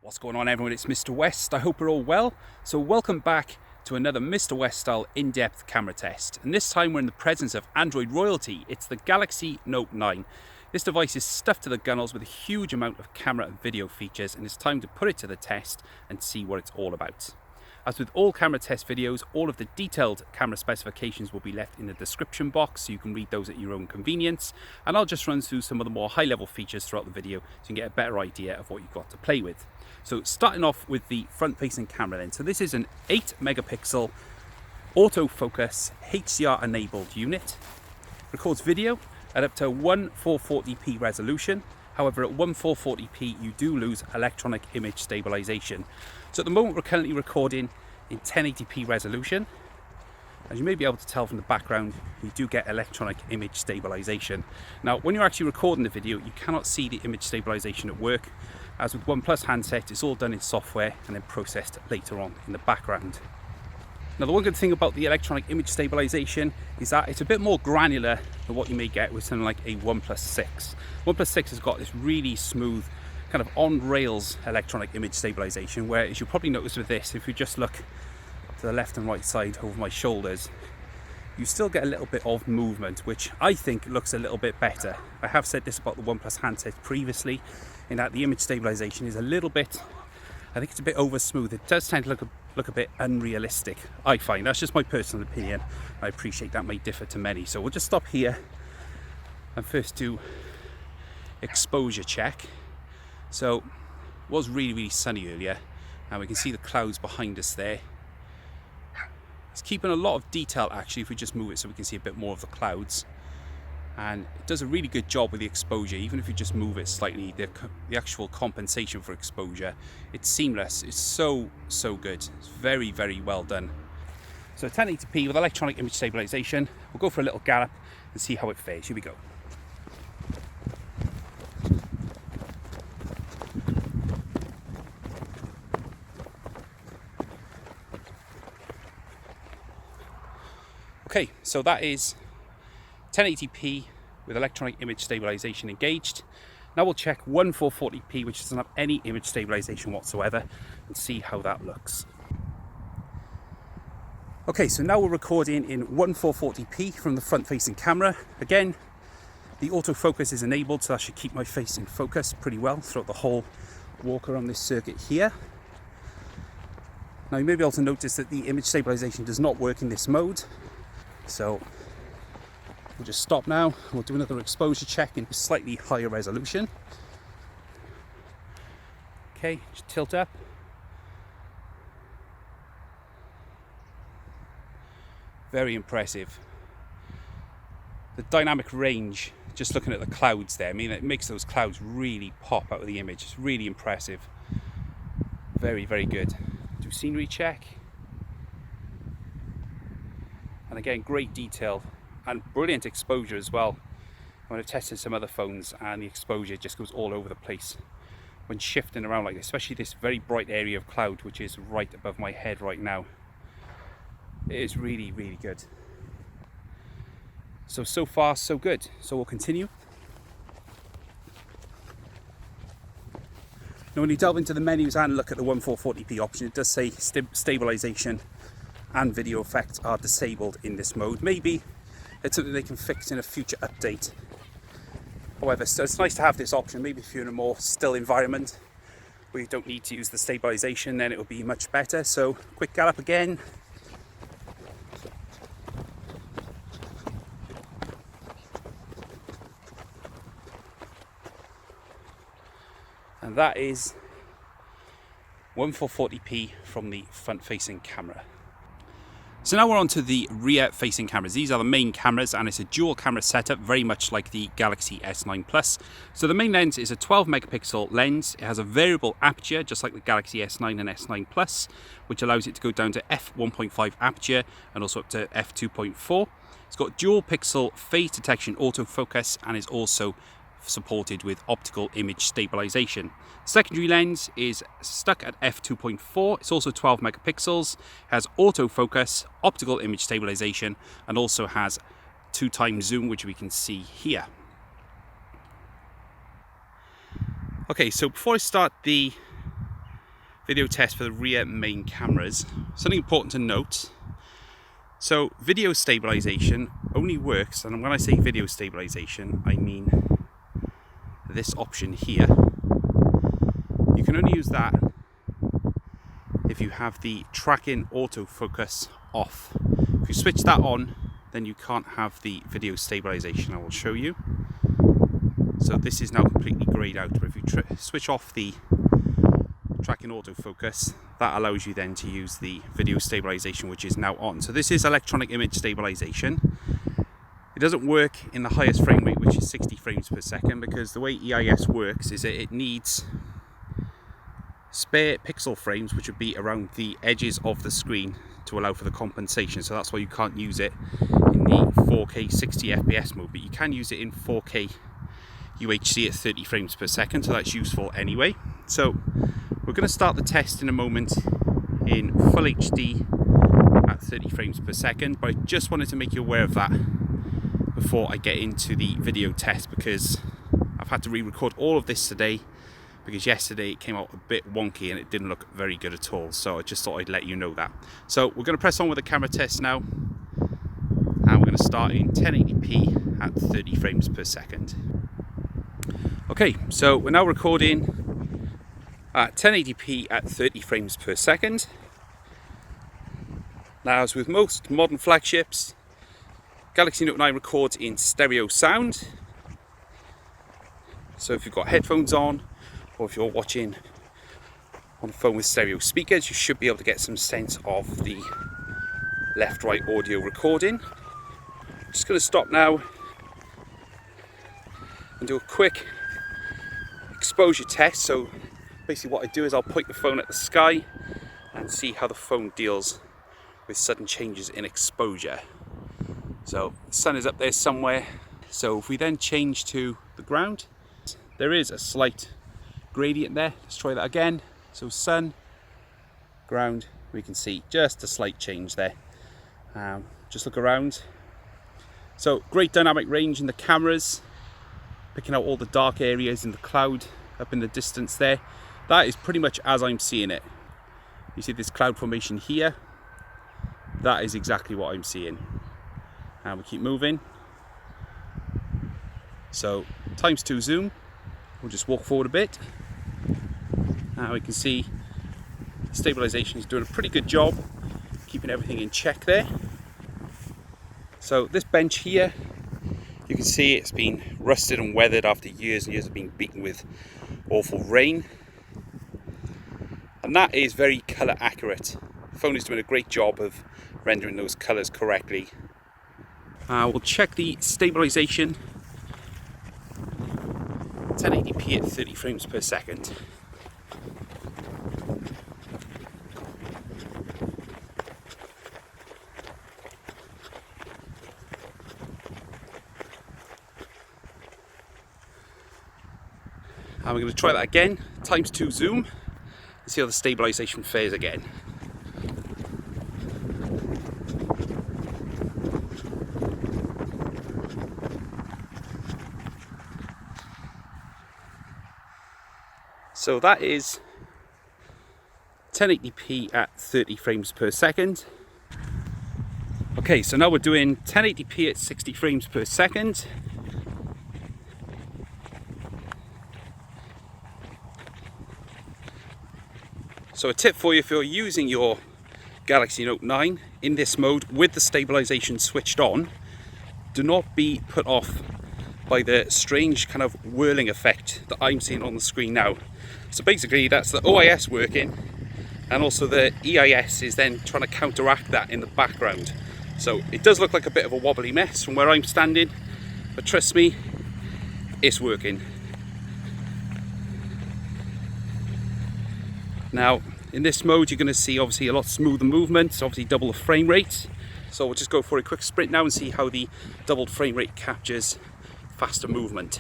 What's going on, everyone? It's Mr. West. I hope you're all well. So welcome back to another Mr. West style in-depth camera test. And this time we're in the presence of Android royalty. It's the Galaxy Note 9. This device is stuffed to the gunnels with a huge amount of camera and video features, and it's time to put it to the test and see what it's all about. As with all camera test videos, all of the detailed camera specifications will be left in the description box so you can read those at your own convenience, and I'll just run through some of the more high-level features throughout the video so you can get a better idea of what you've got to play with. So starting off with the front-facing camera then. So this is an 8 megapixel autofocus HDR enabled unit. Records video at up to 1440p resolution. However, at 1440p you do lose electronic image stabilisation. So at the moment we're currently recording in 1080p resolution. As you may be able to tell from the background, we do get electronic image stabilisation. Now, when you're actually recording the video, you cannot see the image stabilisation at work. As with OnePlus handsets, it's all done in software and then processed later on in the background. Now, the one good thing about the electronic image stabilisation is that it's a bit more granular than what you may get with something like a OnePlus 6. OnePlus 6 has got this really smooth, kind of on-rails electronic image stabilisation, where, as you'll probably notice with this, if you just look to the left and right side over my shoulders, you still get a little bit of movement, which I think looks a little bit better. I have said this about the OnePlus handset previously, in that the image stabilisation is a little bit, I think it's a bit over smooth. It does tend to look a bit unrealistic, I find. That's just my personal opinion. I appreciate that may differ to many. So we'll just stop here and first do exposure check. So it was really sunny earlier, and we can see the clouds behind us there. It's keeping a lot of detail actually if we just move it so we can see a bit more of the clouds. And it does a really good job with the exposure. Even if you just move it slightly, the actual compensation for exposure, it's seamless. It's so good. It's very well done. So 1080p with electronic image stabilisation. We'll go for a little gallop and see how it fares. Here we go. Okay, so that is 1080p with electronic image stabilisation engaged. Now we'll check 1440p, which doesn't have any image stabilisation whatsoever, and see how that looks. Okay, so now we're recording in 1440p from the front-facing camera. Again, the autofocus is enabled, so that should keep my face in focus pretty well throughout the whole walk around this circuit here. Now you may be able to notice that the image stabilisation does not work in this mode. So we'll just stop now. We'll do another exposure check in slightly higher resolution. Okay, just tilt up. Very impressive. The dynamic range, just looking at the clouds there, I mean, it makes those clouds really pop out of the image. It's really impressive. Very good. Do scenery check. And again, great detail and brilliant exposure as well. When I've tested some other phones and the exposure just goes all over the place when shifting around like this, especially this very bright area of cloud which is right above my head right now. It is really good. So far so good. So we'll continue. Now when you delve into the menus and look at the 1440p option, it does say stabilisation and video effects are disabled in this mode. Maybe it's something they can fix in a future update. However, so it's nice to have this option. Maybe if you're in a more still environment where you don't need to use the stabilisation, then it will be much better. So quick gallop again. And that is 1440p from the front-facing camera. So now we're on to the rear-facing cameras. These are the main cameras, and it's a dual camera setup, very much like the Galaxy S9 Plus. So the main lens is a 12 megapixel lens. It has a variable aperture, just like the Galaxy S9 and S9 Plus, which allows it to go down to f1.5 aperture and also up to f2.4. It's got dual pixel phase detection autofocus and is also supported with optical image stabilisation. Secondary lens is stuck at f2.4. It's also 12 megapixels, has autofocus, optical image stabilisation, and also has 2x zoom, which we can see here. Okay, so before I start the video test for the rear main cameras. Something important to note. So video stabilization only works, and when I say video stabilization, I mean this option here. You can only use that if you have the tracking autofocus off. If you switch that on, then you can't have the video stabilization. I will show you. So this is now completely grayed out, but if you switch off the tracking autofocus, that allows you then to use the video stabilization, which is now on. So this is electronic image stabilization. It doesn't work in the highest frame rate, which is 60 frames per second, because the way EIS works is that it needs spare pixel frames, which would be around the edges of the screen, to allow for the compensation. So that's why you can't use it in the 4K 60 FPS mode, but you can use it in 4K UHD at 30 frames per second, so that's useful anyway. So we're going to start the test in a moment in full HD at 30 frames per second, but I just wanted to make you aware of that before I get into the video test, because I've had to re-record all of this today because yesterday it came out a bit wonky and it didn't look very good at all. So I just thought I'd let you know that. So we're going to press on with the camera test now, and we're going to start in 1080p at 30 frames per second. Okay, so we're now recording at 1080p at 30 frames per second. Now, as with most modern flagships, Galaxy Note 9 records in stereo sound. So if you've got headphones on, or if you're watching on a phone with stereo speakers, you should be able to get some sense of the left-right audio recording. I'm just going to stop now and do a quick exposure test. So basically what I do is I'll point the phone at the sky and see how the phone deals with sudden changes in exposure. So the sun is up there somewhere. So if we then change to the ground, there is a slight gradient there. Let's try that again. So sun, ground, we can see just a slight change there. Just look around. So great dynamic range in the cameras, picking out all the dark areas in the cloud up in the distance there. That is pretty much as I'm seeing it. You see this cloud formation here? That is exactly what I'm seeing. And we keep moving. So ×2 zoom. We'll just walk forward a bit. Now we can see stabilization is doing a pretty good job keeping everything in check there. So this bench here, you can see it's been rusted and weathered after years and years of being beaten with awful rain. And that is very colour accurate. The phone is doing a great job of rendering those colours correctly. We'll check the stabilization. 1080p at 30 frames per second. And we're going to try that again, ×2 zoom, and see how the stabilization fares again. So that is 1080p at 30 frames per second. Okay, so now we're doing 1080p at 60 frames per second. So a tip for you, if you're using your Galaxy Note 9 in this mode with the stabilization switched on, do not be put off by the strange kind of whirling effect that I'm seeing on the screen now. So basically that's the OIS working, and also the EIS is then trying to counteract that in the background. So it does look like a bit of a wobbly mess from where I'm standing, but trust me, it's working. Now in this mode you're going to see obviously a lot smoother movement, obviously double the frame rate. So we'll just go for a quick sprint now and see how the doubled frame rate captures faster movement.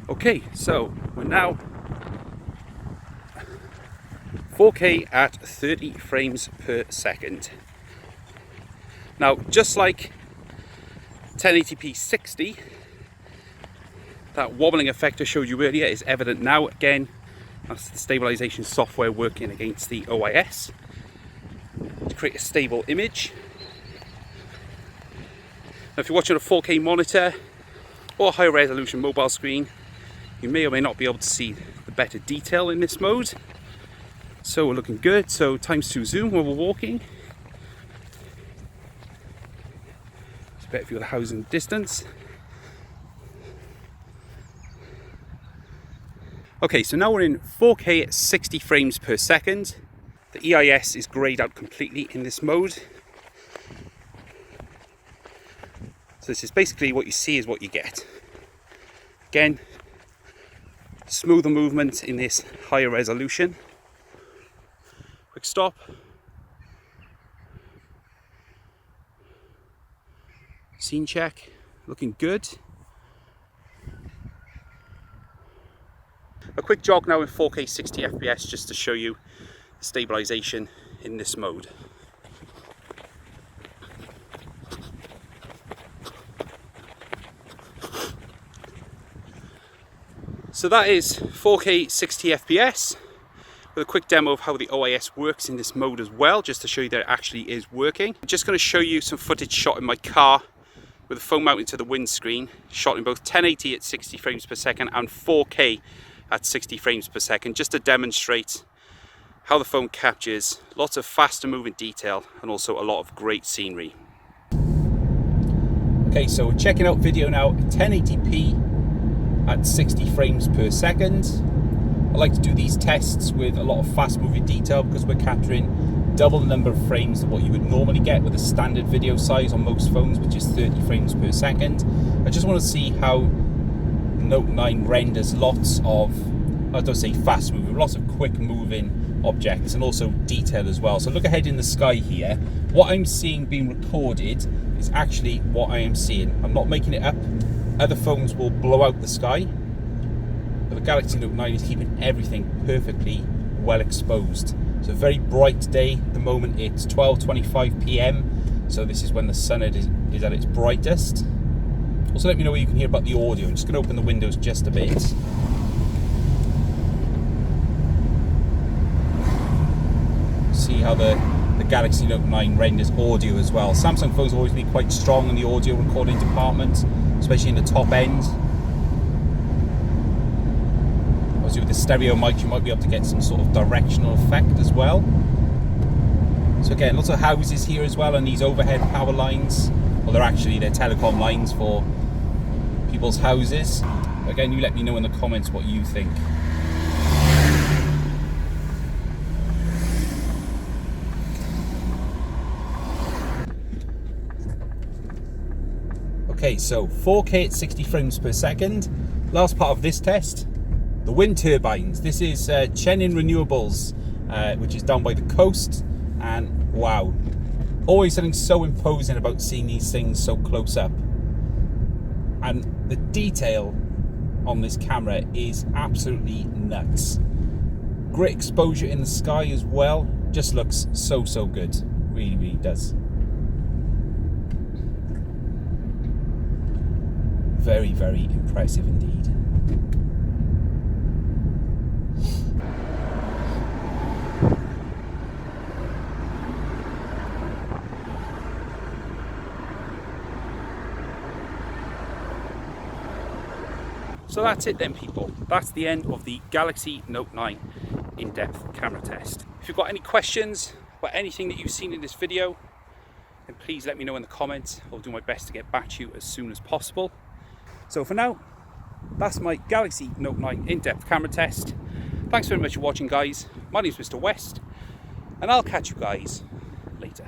Okay, so we're now 4K at 30 frames per second. Now, just like 1080p 60, that wobbling effect I showed you earlier is evident now. Again, that's the stabilisation software working against the OIS to create a stable image. Now, if you're watching a 4K monitor or a high resolution mobile screen, you may or may not be able to see the better detail in this mode. So we're looking good. So ×2 zoom while we're walking. It's a better view of the housing distance. Okay, so now we're in 4K at 60 frames per second. The EIS is greyed out completely in this mode. So this is basically what you see is what you get. Again, smoother movement in this higher resolution. Quick stop. Scene check, looking good. A quick jog now in 4K 60 FPS just to show you the stabilisation in this mode. So that is 4K 60 FPS with a quick demo of how the OIS works in this mode as well, just to show you that it actually is working. I'm just going to show you some footage shot in my car with the phone mounted to the windscreen, shot in both 1080 at 60 frames per second and 4K at 60 frames per second, just to demonstrate how the phone captures lots of faster moving detail and also a lot of great scenery. Okay, so we're checking out video now at 1080p at 60 frames per second. I like to do these tests with a lot of fast moving detail because we're capturing double the number of frames of what you would normally get with a standard video size on most phones, which is 30 frames per second. I just want to see how Note 9 renders lots of, I don't say fast moving, lots of quick moving objects and also detail as well. So look ahead in the sky here. What I'm seeing being recorded is actually what I am seeing. I'm not making it up. Other phones will blow out the sky, but the Galaxy Note 9 is keeping everything perfectly well exposed. It's a very bright day at the moment. It's 12:25 p.m, so this is when the sun is at its brightest. Also, let me know what you can hear about the audio. I'm just going to open the windows just a bit. See how the Galaxy Note 9 renders audio as well. Samsung phones always been quite strong in the audio recording department, especially in the top end. Obviously with the stereo mic you might be able to get some sort of directional effect as well. So again, lots of houses here as well, and these overhead power lines. Well, they're telecom lines for people's houses. Again, you let me know in the comments what you think. Okay, so 4K at 60 frames per second. Last part of this test, the wind turbines. This is Chenin Renewables, which is down by the coast, and wow, always something so imposing about seeing these things so close up. And the detail on this camera is absolutely nuts. Great exposure in the sky as well. Just looks so good. Really, really does. Very, very impressive indeed. So that's it then, people. That's the end of the Galaxy Note 9 in-depth camera test. If you've got any questions about anything that you've seen in this video, then please let me know in the comments. I'll do my best to get back to you as soon as possible. So for now, that's my Galaxy Note 9 in-depth camera test. Thanks very much for watching, guys. My name's Mr. West, and I'll catch you guys later.